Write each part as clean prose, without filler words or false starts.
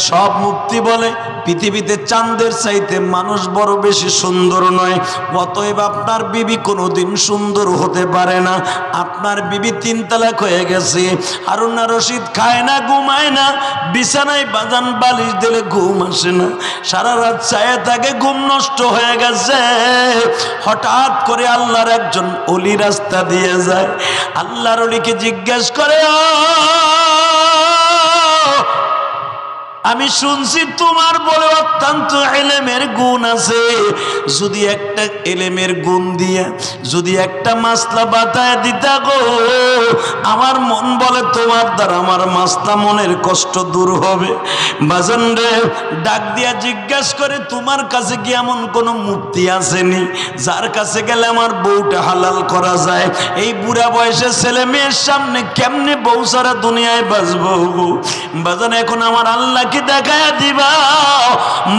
সব মুফতি বলে পৃথিবীতে চাঁদের চাইতে মানুষ বড় বেশি সুন্দর নয়, অতএব আপনার বিবি কোনোদিন সুন্দর হতে পারে না। আপনার বিবি 3 তালাক হয়ে গেছে। হারুন আর রশিদ খায় না, ঘুমায় না, বিছানায় বাজান বালিশ দিলে ঘুম আসে না, সারা রাত চায়ে থাকে, ঘুম নষ্ট হয়ে গেছে। হঠাৎ করে আল্লাহর একজন অলি রাস্তা দিয়ে যায়। আল্লাহর অলিকে জিজ্ঞেস করে, আমি শুনছি তোমার বলে অত্যন্ত এলেমের গুণ আছে, যদি একটা এলেমের গুণ দিয়ে যদি একটা মাসলা বাতায় দিতা গো, আমার মন বলে তোমার দ্বারা আমার মাসলা মনের কষ্ট দূর হবে। বাজান রে, ডাক দিয়া জিজ্ঞেস করে, তোমার কাছে কি এমন কোনো মুফতি আসেনি যার কাছে গেলে আমার বউটা হালাল করা যায়? এই বুড়া বয়সে ছেলে মেয়ের সামনে কেমনে বউ সারা দুনিয়ায় বাঁচবো? বাজান, এখন আমার আল্লাহ কি দেখায় দিবা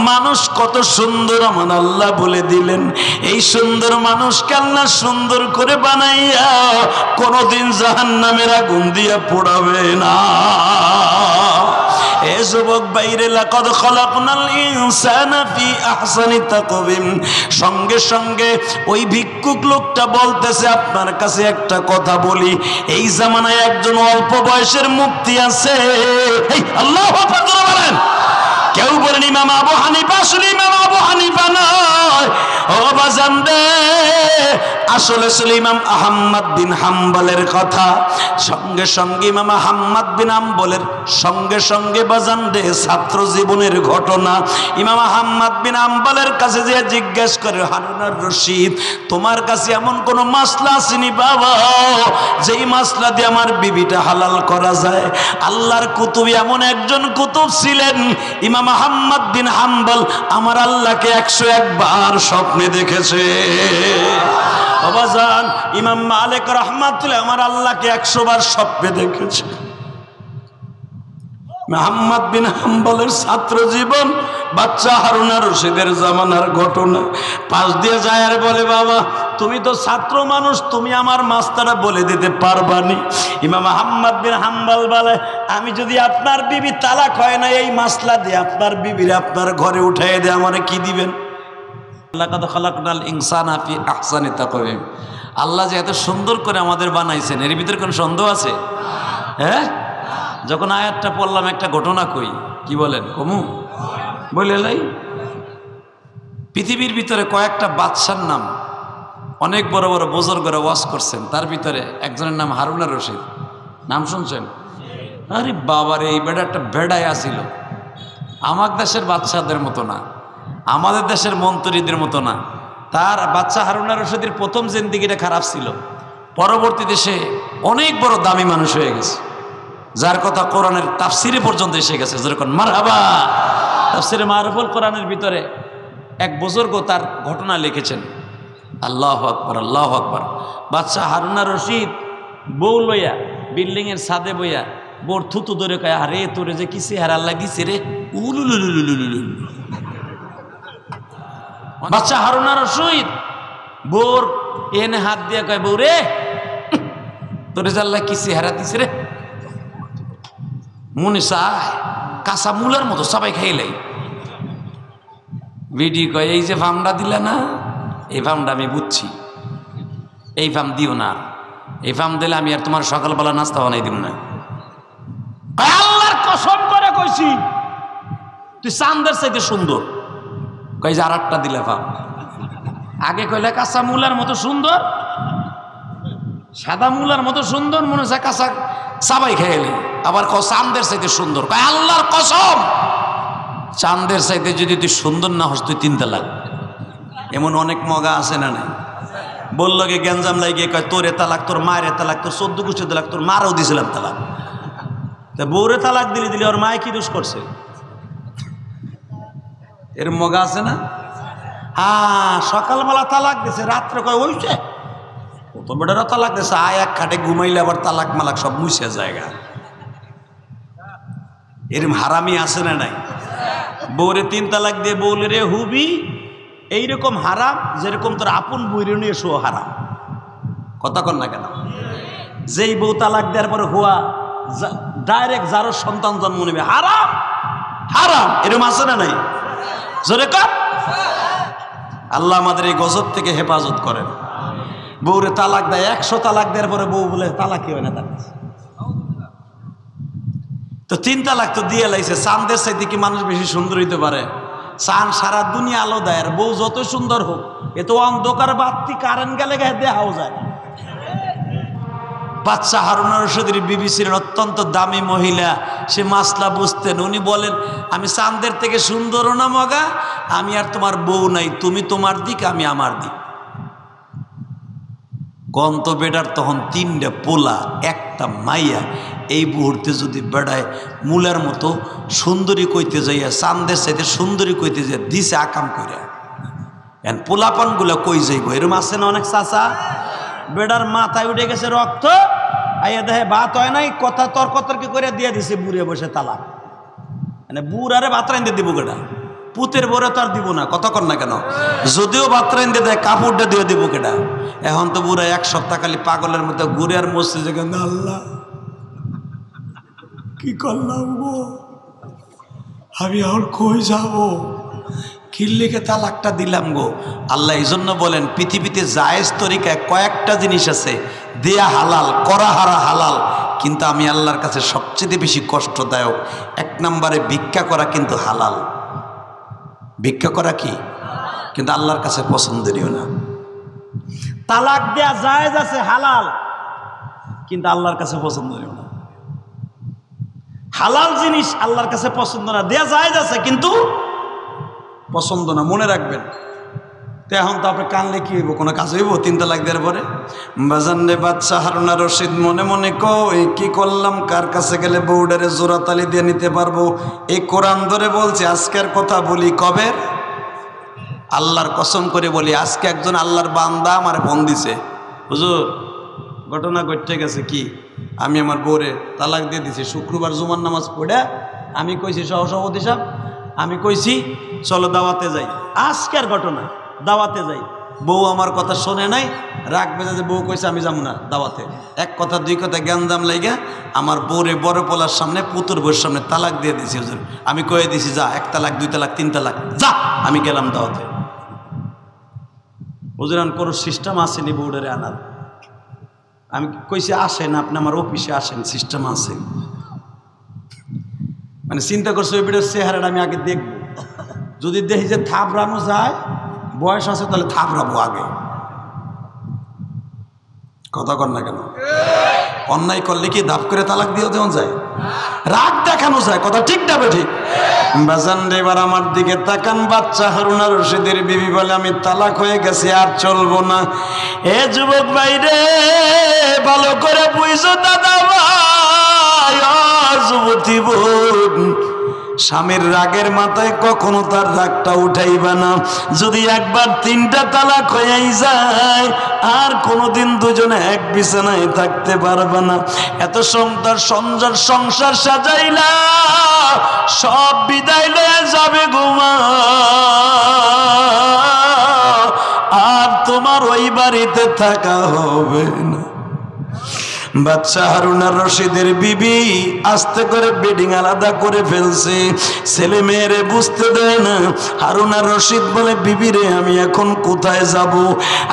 মানুষ কত সুন্দর আমার আল্লাহ বলে দিলেন। এই সুন্দর মানুষকে আল্লাহ সুন্দর করে বানাইয়া কোনদিন জাহান্নামের আগুন দিয়া পোড়াবে না। এ যুবক বাইরে, লাকাদ খালাকনাল ইনসানা ফি আহসানি তাকওয়িম। সঙ্গে সঙ্গে ওই ভিক্ষুক লোকটা বলতেছে, আপনার কাছে একটা কথা বলি, এই জামানায় একজন অল্প বয়সের মুফতি আছে। আল্লাহু আকবার বলেন। কেউ বলেন ইমাম আবু হানিফা, আসলে ইমাম আবু হানিফা নয় ও বাজান রে, আসলে ছিল ইমাম আহমদ বিন হাম্বলের কথা। সঙ্গে সঙ্গে ইমাম আহমদ বিন হাম্বলের সঙ্গে সঙ্গে বাজান রে ছাত্র জীবনের ঘটনা। ইমাম আহমদ বিন হাম্বলের কাছে যে জিজ্ঞেস করে, হারুন আর রশিদ, তোমার কাছে এমন কোন মাসলা আসেনি বাবা যেই মাসলা দিয়ে আমার বিবিটা হালাল করা যায়? আল্লাহর কুতুব এমন একজন কুতুব ছিলেন, ইমাম আহমদ বিন হাম্বল আমার আল্লাহকে 101 বার স্বপ্নে দেখেছে। বাবাজান, ইমাম মালিক রাহমাতুল্লাহ আমার আল্লাহকে 100 বার স্বপ্নে দেখেছে। আহমদ বিন হাম্বলের ছাত্র জীবন, বাচ্চা হারুন আর রশিদের জামানার ঘটনা। পাশ দিয়ে যায় আর বলে, বাবা তুমি তো ছাত্র মানুষ, তুমি আমার মাস্টারা বলে দিতে পারবানি? ইমাম আহমদ বিন হাম্বল বলে, আমি যদি আপনার বিবি তালাক হয় না এই মাসলা দিয়ে আপনার বিবির আপনার ঘরে উঠাই দিয়ে আমারে কি দিবেন? লাকাদ খালাকনাল ইনসানা ফি আহসানি তাকওয়িম। আল্লাহ যে এত সুন্দর করে আমাদের বানাইছেন, এর ভিতরে কোনো সন্দেহ আছে? হ্যাঁ, যখন আয়াতটা পড়লাম একটা ঘটনা কই, কি বলেন? কমু বলে লাই। পৃথিবীর ভিতরে কয়েকটা বাদশার নাম অনেক বড় বড় বুজুর্গরা ওয়াজ করছেন, তার ভিতরে একজনের নাম হারুন আর রশিদ। নাম শুনছেন? আরে বাবারে, এই বেড়া একটা বেড়ায় আসিল, আমার দেশের বাদশাদের মতো না, আমাদের দেশের মন্ত্রীদের মতো না। তার বাচ্চা হারুন আর রশিদের প্রথম জিন্দেগিটা খারাপ ছিল, পরবর্তীতে সে অনেক বড় দামি মানুষ হয়ে গেছে, যার কথা কোরআনের তাফসিরে পর্যন্ত এসে গেছে। যেরকম মারহাবা, তাফসিরে মারুফুল কোরআনের ভিতরে এক বুজুর্গ তার ঘটনা লিখেছেন। আল্লাহু আকবার, আল্লাহু আকবার। বাচ্চা হারুন আর রশিদ বউ লইয়া বিল্ডিংয়ের ছাদে বইয়া বোর থুতু ধরে কয়, আরে তোরে যে কিসে হারাল লাগিছে রে, উলুলুলুলুলুলু। বাচ্চা হারুন আর রশিদ বোর এনে হাত দিয়া কয়, বউ রে তোরে জাল্লা কিসে হারা দিছে রে। মনে চায় কাঁচা মুলার মতো সবাই খাইলাই। বিডি কয়, এই যে ফার্মটা দিলা না, এই ফার্মটা আমি বুঝছি, এই ফার্ম দিও না, এই ফার্ম দিলে আমি আর তোমার সকালবেলা নাস্তা বানাই দিব না। আল্লাহর কসম করে কইছি, তুই চাঁদের চাইতে সুন্দর। কই যে আর একটা দিলে ফার্ম। আগে কইলে কাঁচা মুলার মতো সুন্দর, সাদা মুলার মতো সুন্দর, মনে হচ্ছে কাঁচা সবাই খেয়ে। আবার কও চাঁদের চাইতে সুন্দর। কয় আল্লাহর কসম, চাঁদের চাইতে যদি তুই সুন্দর না হস তুই 3 তালাক। এমন অনেক মগা আছে না নাই? বললো গে গ্যাঞ্জাম লাগে, কয় তোরে তালাক, তোর মায়ের তালাক, তোর 14 গোষ্ঠী তালাক, তোর মারও দিয়েছিলাম তালাক। তা বউরে তালাক দিলে ওর মায়ে কি দোষ করছে? এর মগা আছে না? হ্যাঁ, সকালবেলা তালাক দিছে, রাত্রে কয় ওইছে কত বেটারা তালাক দিছে, আয় এক খাটে ঘুমাইলে আবার তালাক মালাক সব মুছে জায়গা। এরম হারামি আছে না নাই? বউরে 3 তালাক দিয়ে বউলে রে হুবি, এইরকম হারাম যেরকম তোর আপন বইরে নিয়ে শো হারাম। কথা কন না কেন? যেই বউ তালাক দেওয়ার পরে হুয়া ডাইরেক্ট যারও সন্তান জন্ম নেবে হারাম, হারাম। এরকম আছে না নাই? জোরে কর। আল্লাহ আমাদের এই গজব থেকে হেফাজত করেন। বউরে তালাক দেয়, 100 তালাক দেওয়ার পরে বউ বলে তালাকই হয় না তার কাছে। তো 3 তালাক তো দিয়ে লাইছে। চাঁদের চাইতে কি মানুষ বেশি সুন্দর হইতে পারে? চাঁদ সারা দুনিয়া আলো দেয়, আর বউ যত সুন্দর হোক এ তো অন্ধকার বাতি, কারেন্ট গেলে গায়ে দেখাও যায়। বাদশা হারুন আর রশিদের বিবি ছিলেন অত্যন্ত দামি মহিলা। সে মাসলা বুঝতেন। উনি বলেন, আমি চাঁদের থেকে সুন্দরও না মগা, আমি আর তোমার বউ নাই, তুমি তোমার দিক আমি আমার দিক। গন্ত বেটার তখন 3টা পোলা, 1টা মাইয়া। এই মুহূর্তে যদি বেড়ায় মূলার মতো সুন্দরী কইতে যাইয়া চাঁদের চাইতে সুন্দরী কইতে যাই দিছে আকাম কইরা। এখন পোলাপান গুলা কই যাইব? এরম আছে না অনেক চাচা? বেড়ার মাথায় উঠে গেছে রক্ত, আইয়া দেখে ভাত হয় নাই, কথা তর্কতর্কি করে দিয়ে দিছে বুড়ে বসে তালাক। মানে বুড়ারে ভাত রাইন্দে দিব কেডা? পুতের বরে তো আর দিব না, কথা কর না কেন? যদিও ভাত রাইন্দে দেয় কাপড়টা দিয়ে দিব কেডা? এখন তো বুড়া 1 সপ্তাহ খালি পাগলের মতো ঘুরে আর মসছে যে আল্লাহ কি করলাম গো, আমি এখন কই যাব, কিল্লিকে তালাকটা দিলাম গো। আল্লাহ এই জন্য বলেন, পৃথিবীতে জায়েজ তরিকায় কয়েকটা জিনিস আছে, দেয়া হালাল, করা হারা হালাল, কিন্তু আমি আল্লাহর কাছে সবচেয়ে বেশি কষ্টদায়ক। 1 নম্বরে ভিক্ষা করা কিন্তু হালাল। ভিক্ষা করা কি? কিন্তু আল্লাহর কাছে পছন্দনীয় না। তালাক দেয়া জায়েজ আছে, হালাল, কিন্তু আল্লাহর কাছে পছন্দনীয় না। হালাল জিনিস আল্লাহর কাছে পছন্দ না, দেয়া জায়েজ আছে কিন্তু পছন্দ না, মনে রাখবেন। তো এখন তো আপনি কানলে কি হইব? কোনো কাজ হইব 3 তালাক দেওয়ার পরে? বাজানরে বাদশা হারুন আর রশিদ মনে মনে কই, কি করলাম, কার কাছে গেলে বউডারে জোড়াতালি দিয়ে নিতে পারবো? এই কোরআন ধরে বলছে, আজকের কথা বলি কবে? আল্লাহর কসম করে বলি, আজকে একজন আল্লাহর বান্দা আমার ফোন দিছে, হুজুর ঘটনা ঘটে গেছে। কি? আমি আমার বউরে তালাক দিয়ে দিছি। শুক্রবার জুমার নামাজ পড়ে আমি কইছি, সহসভাপতি সাহেব, আমি কইছি চলো দাওয়াতে যাই। আজকের ঘটনা, দাওয়াতে যাই। বউ আমার কথা শোনে নাই, রাগ বেজে বউ কইছে আমি যাবো না দাওয়াতে। 1 কথা 2 কথা জ্ঞানদাম লাইগা আমার বউরে বড় পোলার সামনে, পুতুর বউর সামনে তালাক দিয়ে দিছি। হুজুর আমি কয়ে দিছি, যা 1 তালাক 2 তালাক 3 তালাক যা। আমি গেলাম দাওয়াতে। হুজুর কোনো সিস্টেম আসেনি বউডারে আনার। আমি কইছি আসেন, আপনি আমার অফিসে আসেন, সিস্টেম আছে। মানে চিন্তা করছো ওই বেটার চেহারাটা আমি আগে দেখবো, যদি দেখি যে থাপড়ানো যায়, বয়স আছে, তাহলে থাপড়াবো আগে। কথা কর না কেন? অন্যায় করলে কি ধাপ করে তালাক দিয়ে দেওয়া যায়? রাগ দেখানো যায়, কথা ঠিক না ঠিক? বাজান রে, এবার আমার দিকে তাকান। বাচ্চা হারুন আর রশিদের বিবি বলে, আমি তালাক হয়ে গেছি, আর চলবো না। এ যুবক ভাই রে, ভালো করে বুঝছো দাদা ভাই, যুবতী বোন, স্বামীর রাগের মাথায় কখনো তার রাগটা উঠাইবা না। যদি একবার 3টা তালাক হয়েই যায়, আর কোনোদিন দুজনে এক বিছানায় থাকতে পারবে না। এত সংসার সাজাইলা, সব বিদায় লয়ে যাবে ঘুমা, আর তোমার ওই বাড়িতে থাকা হবে না। বাদশা হারুন আর রশিদের বিবি আস্তে করে বেডিং আলাদা করে ফেলছে, ছেলে মেয়েরে বুঝতে দেয় না। হারুন আর রশিদ বলে, বিবি রে, আমি এখন কোথায় যাব?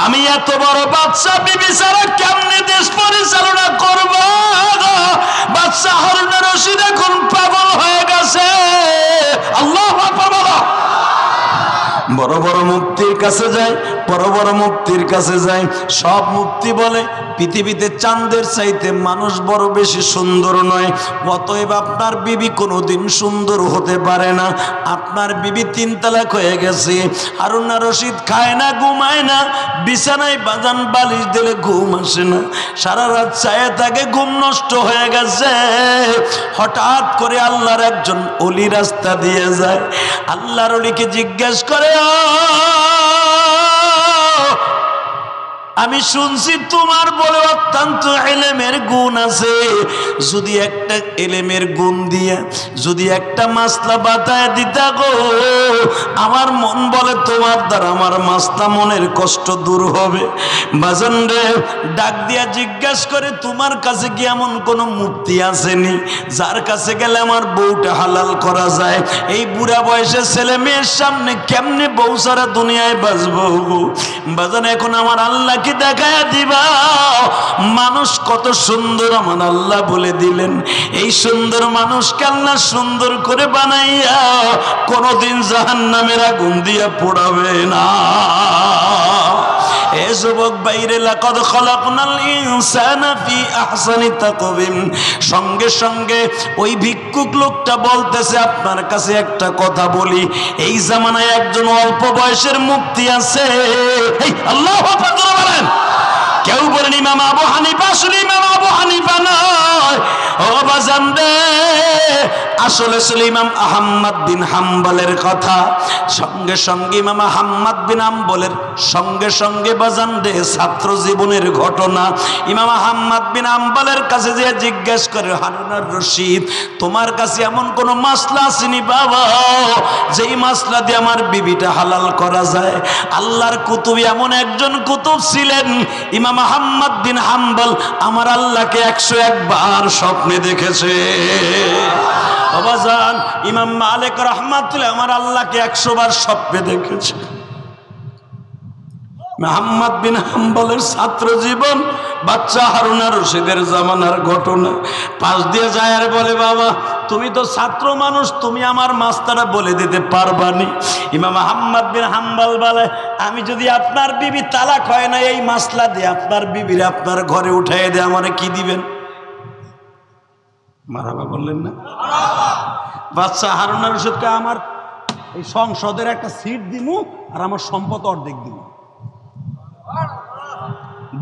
আমি এত বড় বাদশা, বিবি ছাড়া কেমনে দেশ পরিচালনা করব? বাদশা হারুন আর রশিদ এখন পাগল হয়ে গেছে। আল্লাহু আকবার বলো। বড় বড় মুফতির কাছে যায়, বড় বড় মুফতির কাছে যায়। সব মুফতি বলে, পৃথিবীতে চাঁদের চাইতে মানুষ বড় বেশি সুন্দর নয়, অতএব আপনার বিবি কোনোদিন সুন্দর হতে পারে না। আপনার বিবি 3 তালাক হয়ে গেছে। হারুন আর রশিদ খায় না, ঘুমায় না, বিছানায় বাজান বালিশ দিলে ঘুম আসে না, সারা রাত চায়ে থাকে, ঘুম নষ্ট হয়ে গেছে। হঠাৎ করে আল্লাহর একজন অলি রাস্তা দিয়ে যায়। আল্লাহর অলিকে জিজ্ঞেস করে, আমি শুনছি তোমার বলে অত্যন্ত ইলমের গুণ আছে, যদি একটা ইলমের গুণ দিয়ে যদি একটা মাসলা বাতায় দিতা গো, আমার মন বলে তোমার দ্বারা আমার মাসলা মনের কষ্ট দূর হবে। বাজান রে, ডাক দিয়া জিজ্ঞেস করে তোমার কাছে কি এমন কোনো মুফতি আসেনি যার কাছে গেলে আমার বউটা হালাল করা যায়? এই বুড়া বয়সে ছেলে মেয়ের সামনে কেমনে বউ সারা দুনিয়ায় বাঁচবো গো? বাজান এখন আমার আল্লাহকে দেখায় দিবা মানুষ কত সুন্দর আমার আল্লাহ বলে দিলেন। এই সুন্দর মানুষকে আল্লাহ সুন্দর করে বানাইয়া কোনদিন জাহান্নামের আগুন দিয়া পোড়াবে না। এ যুবক বাইরে, লাকাদ খালাকনাল ইনসানা ফি আহসানি তাকওয়িম। সঙ্গে সঙ্গে ওই ভিক্ষুক লোকটা বলতেছে আপনার কাছে একটা কথা বলি, এই জামানায় একজন অল্প বয়সের মুফতি আছে। আল্লাহু আকবার বলেন। কেউ বলেন ইমাম আবু হানিফা, আসলে ইমাম আবু হানিফা নয় ও বাজান রে, আসলে ছিল ইমাম আহমদ বিন হাম্বলের কথা। সঙ্গে সঙ্গে ইমাম আহমদ বিন হাম্বলের সঙ্গে সঙ্গে বাজান রে ছাত্র জীবনের ঘটনা। ইমাম আহমদ বিন হাম্বলের কাছে যে জিজ্ঞেস করে, হারুনার রশিদ, তোমার কাছে এমন কোন মাসলা আসেনি বাবা যেই মাসলা দিয়ে আমার বিবিটা হালাল করা যায়? আল্লাহর কুতুব এমন একজন কুতুব ছিলেন ইমাম আহমদ বিন হাম্বল আমার আল্লাহকে 101 বার স্বপ্নে দেখেছে। বাবাজান, ইমাম মালিক রাহমাতুল্লাহ আমার আল্লাহকে 100 বার স্বপ্নে দেখেছে। মুহাম্মদ বিন হাম্বলের ছাত্র জীবন, বাচ্চা হারুনা রশিদের জামানার ঘটনা। পাশ দিয়ে যায় আর বলে, বাবা তুমি তো ছাত্র মানুষ, তুমি আমার মাস্টারা বলে দিতে পারবানি? ইমাম আহমদ বিন হাম্বল বলে, আমি যদি আপনার বিবি তালাক হয় না এই মাসলা দিয়ে আপনার বিবির আপনার ঘরে উঠাই দিয়ে আমারে কি দিবেন? মারাবা বললেন না? বাচ্চা হারুনা রশিদকে আমার এই সংসদের একটা সিট দিমু আর আমার সম্পদ অর্ধেক দিমু।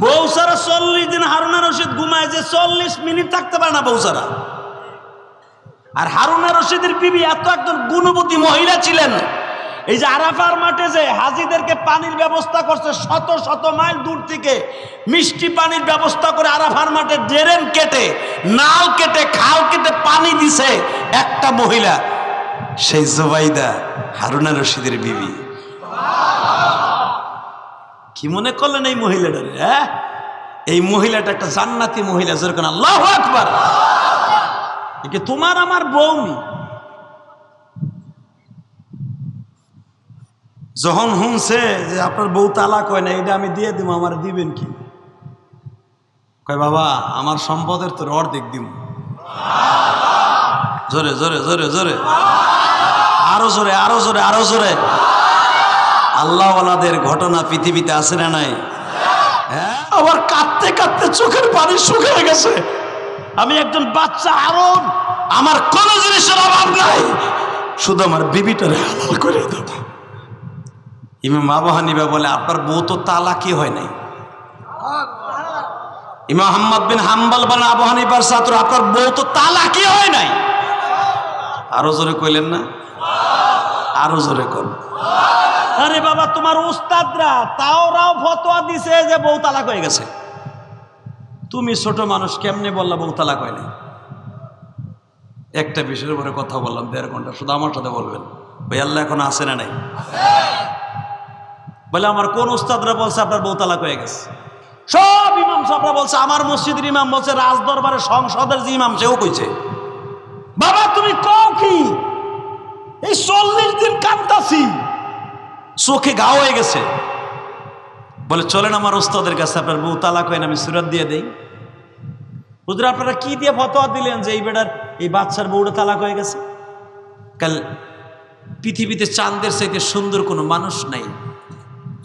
বউ সারা 40 দিন হারুনা রশিদ ঘুমায়, যে 40 মিনিট থাকতে পারে না বউ সারা। আর হারুনা রশিদের বিবি এত একজন গুণবতী মহিলা ছিলেন, এই যে আরাফার মাঠে যে হাজিদেরকে পানির ব্যবস্থা করছে, শত শত মাইল দূর থেকে মিষ্টি পানির ব্যবস্থা করে আরাফার মাঠে ড্রেন কেটে, নাল কেটে, খাল কেটে পানি দিছে একটা মহিলা, সেই জুবাইদা হারুনা রশিদের বিবি। কি মনে করলেন এই মহিলাটা? হ্যাঁ, এই মহিলাটা একটা জান্নাতি মহিলা। যেরকম আল্লাহু আকবার। একে তোমার আমার বউনি। যখন শুনছে যে আপনার বউ তালাক হয় না, এটা আমি দিয়ে দিব, আমার দিবেন কি? কয়, বাবা আমার সম্পদের তোর অর্ধেক দিব। জোরে জোরে জোরে জোরে, আরো জোরে আরো জোরে আরো জোরে। আল্লাহওয়ালাদের ঘটনা পৃথিবীতে আছে না নাই? হ্যাঁ, আবার কাঁদতে কাঁদতে চোখের পানি শুকিয়ে গেছে। আমি একজন বাচ্চা আরব, আমার কোন জিনিসের অভাব নাই, শুধু আমার বিবিটারে হালাল করে দেব। ইমাম আবু হানিফা বলে, আপনার বউ তো তালাকই হয় নাই। ইমাম আহমদ বিন হাম্বল বলেন, আবু হানিফার ছাত্র, আপনার বউ তো তালাকই হয় নাই। আরো জোরে কইলেন না? আরো জোরে কর। আরে বাবা, তোমার উস্তাদরা তাওরাও ফতোয়া দিছে যে বউ তালাক হয়ে গেছে, তুমি ছোট মানুষ কেমনে বললা বউ তালাক হয় নাই? একটা বিষয়ের উপরে কথা বললাম 1.5 ঘন্টা, শুধু আমার সাথে বলবেন, ভাই আল্লাহ এখন আছে না নাই? বলে, আমার কোন উস্তাদরা বলছে আপনার বউ তালাক হয়ে গেছে? সব ইমাম সাহেবরা বলছে, আমার মসজিদের ইমাম বলছে, রাজ দরবারে সংসদের যে ইমাম সেও কইছে। বাবা তুমি কও কি? এই 40 দিন কাঁদতাছি, চোখে ঘা হয়ে গেছে। বলে, চলেন আমার উস্তাদের কাছে, আপনার বউ তালাক হয় না, আমি সুরাত দিয়ে দেই। হুজুর আপনারা কি দিয়ে ফতোয়া দিলেন যে এই বেটার এই বাচ্চার বউটা তালাক হয়ে গেছে? কাল পৃথিবীতে চাঁদের চাইতে সুন্দর কোনো মানুষ নাই,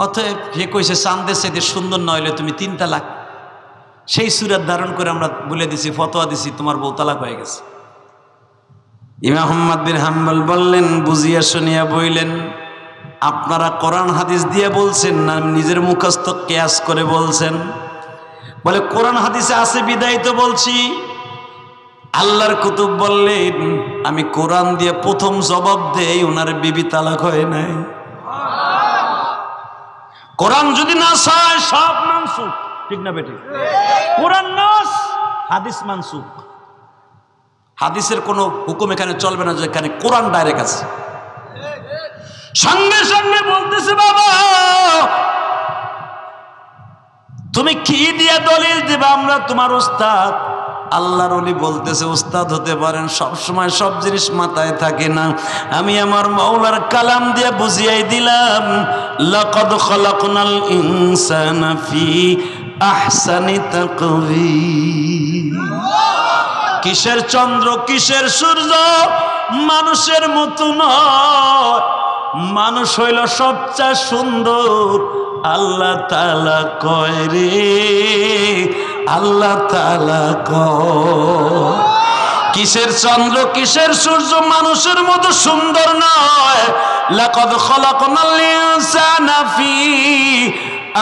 অতএব হে কইছে চাঁদের চাইতে সুন্দর না হইলে তুমি 3 তালাক। সেই সুরাত ধারণ করে আমরা বলে দিছি, ফতোয়া দিছি, তোমার বউ তালাক হয়ে গেছে। ইমাম আহমদ বিন হাম্বল বললেন, বুঝিয়া শুনিয়া বইলেন, আপনারা কোরআন হাদিস দিয়ে বলছেন না নিজের মুখস্থ কিয়াস করে বলছেন? বলে, কোরআন হাদিসে আছে বিদায় তো বলছি। আল্লাহর কুতুব বললেন, আমি কোরআন দিয়ে প্রথম জবাব দেই, ওনার বিবি তালাক হয় নাই। কোরআন যদি নাস হয় সব মানসুখ, ঠিক না বেটি? কোরআন নাস, হাদিস মানসুখ। হাদিসের কোনো হুকুম এখানে চলবে না, যেখানে কোরআন ডাইরেক্ট আছে। সঙ্গে সঙ্গে বলতেছে, বাবা তুমি কি দিয়ে দলিল দিবা? আমরা তোমার উস্তাদ। আল্লাহর ওলি বলতেছে, উস্তাদ হতে পারেন, সব সময় সব জিনিস মাথায় থাকে না। আমি আমার মাওলার কালাম দিয়ে বুঝিয়ে দিলাম, লাকাদ খালাকনাল ইনসানা ফি আহসানি তাকওয়িম। কিসের চন্দ্র, কিসের সূর্য, মানুষের মতো নয়। মানুষ হইল সবচেয়ে সুন্দর। আল্লাহ তাআলা কয় রে, আল্লাহ তাআলা কয়, কিসের চন্দ্র, কিসের সূর্য মানুষের মতো সুন্দর নয়। লাকাদ খালাকনাল ইনসানা ফি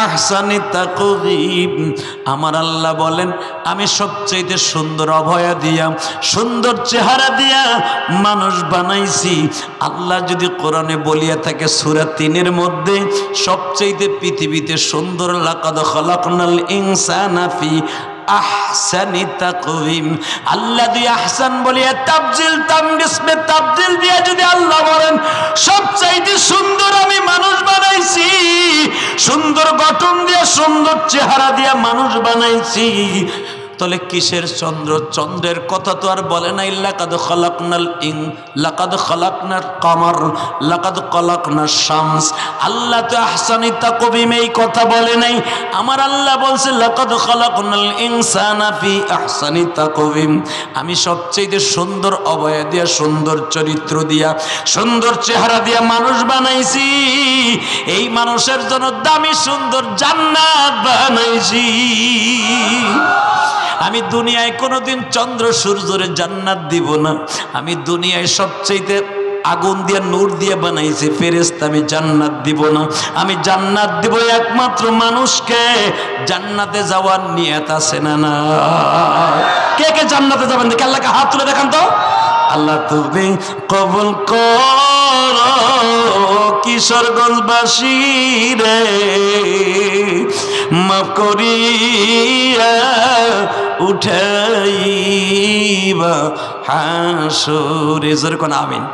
আহসানি তাকওয়িম। আমার আল্লাহ বলেন, আমি সবচেয়ে সুন্দর অভয়া দিয়া, সুন্দর চেহারা দিয়া মানুষ বানাইছি। আল্লাহ যদি কোরআনে বলিয়া থাকে সূরা ৩-এর মধ্যে সবচেয়ে পৃথিবীতে সুন্দর, লাকাদ খালাকনাল ইনসানা ফি আহসানি তাকওয়িম। আল্লাহ দিয়ে আহসান বলিয়া তাবজিল, তামগিসমে তাবজিল দিয়ে যদি আল্লাহ বলেন সবচাইতে সুন্দর আমি মানুষ বানাইছি, সুন্দর গঠন দিয়ে, সুন্দর চেহারা দিয়ে মানুষ বানাইছি, তাহলে কিসের চন্দ্র? চন্দ্রের কথা তো আর বলে নাই। লাকাদ খালাকনাল লাকাদ খালাকনাল কমর, লাকাদ খালাকনাস শামস। আল্লাহ তো আহসানি তাকওয়িম এই কথা বলে নাই। আমার আল্লাহ বলছে, লাকাদ খালাকনাল ইনসানা ফি আহসানি তাকওয়িম। আমি সবচেয়ে সুন্দর অবয়ব দিয়া, সুন্দর চরিত্র দিয়া, সুন্দর চেহারা দিয়া মানুষ বানাইছি। এই মানুষের জন্য দামি সুন্দর জান্নাত বানাইছি। আমি দুনিয়ায় কোনোদিন চন্দ্র সূর্যরে জান্নাত দিব না। আমি দুনিয়ায় সবচেয়ে আগুন দিয়ে, নূর দিয়ে বানাইছি ফেরেশতা, আমি জান্নাত দিব না। আমি জান্নাত দিব একমাত্র মানুষকে। জান্নাতে যাওয়ার নিয়ত আছে না? না। কে কে জান্নাতে যাবেন দেখে আল্লাহকে হাত তুলে দেখান তো। আল্লাহ তুমি কবুল করো কিশোরগঞ্জবাসী রে, মাফ করিয়া উঠাইবা হাসরে। জোরে কোন আমিন।